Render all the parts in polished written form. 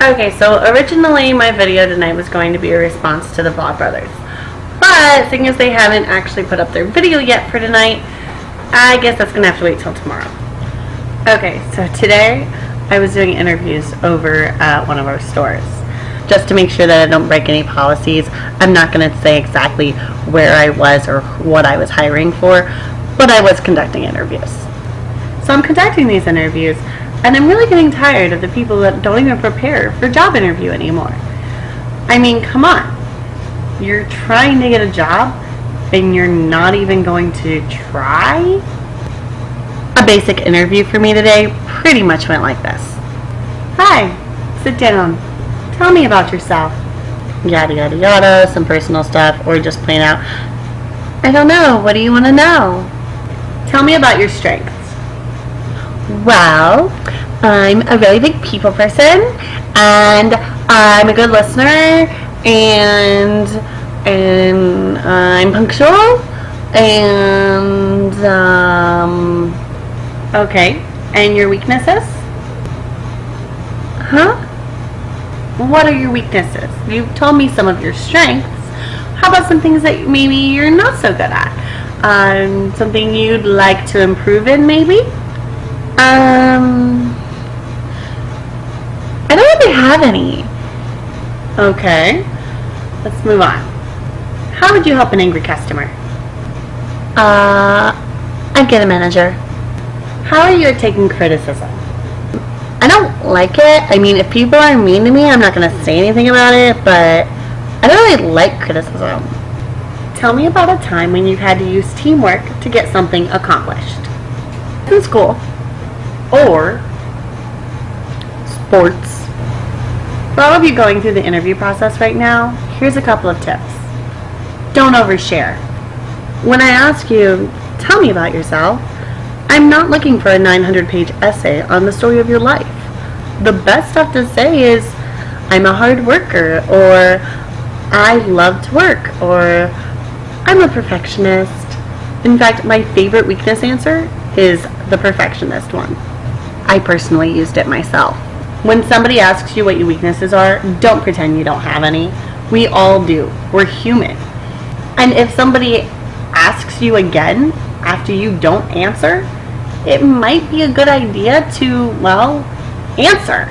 Okay, so originally my video tonight was going to be a response to the Vlogbrothers, but seeing as they haven't actually put up their video yet for tonight, I guess that's gonna have to wait till tomorrow. Okay, so today I was doing interviews over at one of our stores. Just to make sure that I don't break any policies, I'm not gonna say exactly where I was or what I was hiring for, but I was conducting interviews. So I'm conducting these interviews, and I'm really getting tired of the people that don't even prepare for job interview anymore. I mean, come on. You're trying to get a job, and you're not even going to try? A basic interview for me today pretty much went like this. Hi, sit down. Tell me about yourself. Yada yada yada, some personal stuff, or just plain out, I don't know, what do you want to know? Tell me about your strengths. Well, I'm a really big people person, and I'm a good listener, and I'm punctual, and okay, and your weaknesses? Huh? What are your weaknesses? You've told me some of your strengths. How about some things that maybe you're not so good at? Something you'd like to improve in, maybe? I don't really have any. Okay, let's move on. How would you help an angry customer? I'd get a manager. How are you at taking criticism? I don't like it. I mean, if people are mean to me, I'm not going to say anything about it, but I don't really like criticism. Tell me about a time when you've had to use teamwork to get something accomplished. In school. Or sports. For all of you going through the interview process right now, here's a couple of tips. Don't overshare. When I ask you, tell me about yourself, I'm not looking for a 900-page essay on the story of your life. The best stuff to say is, I'm a hard worker, or I love to work, or I'm a perfectionist. In fact, my favorite weakness answer is the perfectionist one. I personally used it myself. When somebody asks you what your weaknesses are, don't pretend you don't have any. We all do. We're human. And if somebody asks you again after you don't answer, it might be a good idea to, well, answer.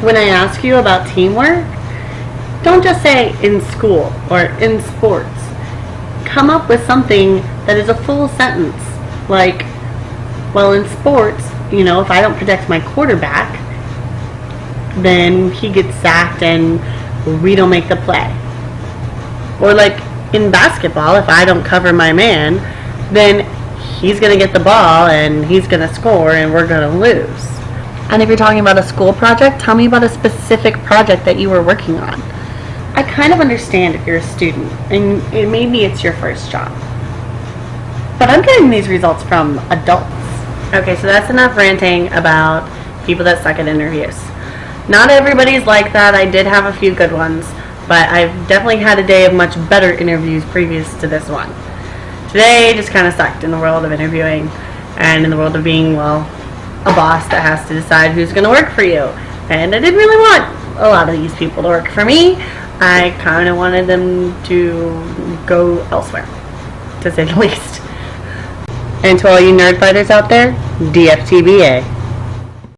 When I ask you about teamwork, don't just say in school or in sports. Come up with something that is a full sentence. Like, well, in sports, you know, if I don't protect my quarterback, then he gets sacked and we don't make the play. Or like in basketball, if I don't cover my man, then he's going to get the ball and he's going to score and we're going to lose. And if you're talking about a school project, tell me about a specific project that you were working on. I kind of understand if you're a student and maybe it's your first job. But I'm getting these results from adults. Okay, so that's enough ranting about people that suck at interviews. Not everybody's like that. I did have a few good ones, but I've definitely had a day of much better interviews previous to this one. Today just kind of sucked in the world of interviewing and in the world of being, well, a boss that has to decide who's going to work for you. And I didn't really want a lot of these people to work for me. I kind of wanted them to go elsewhere, to say the least. And to all you nerd fighters out there, DFTBA.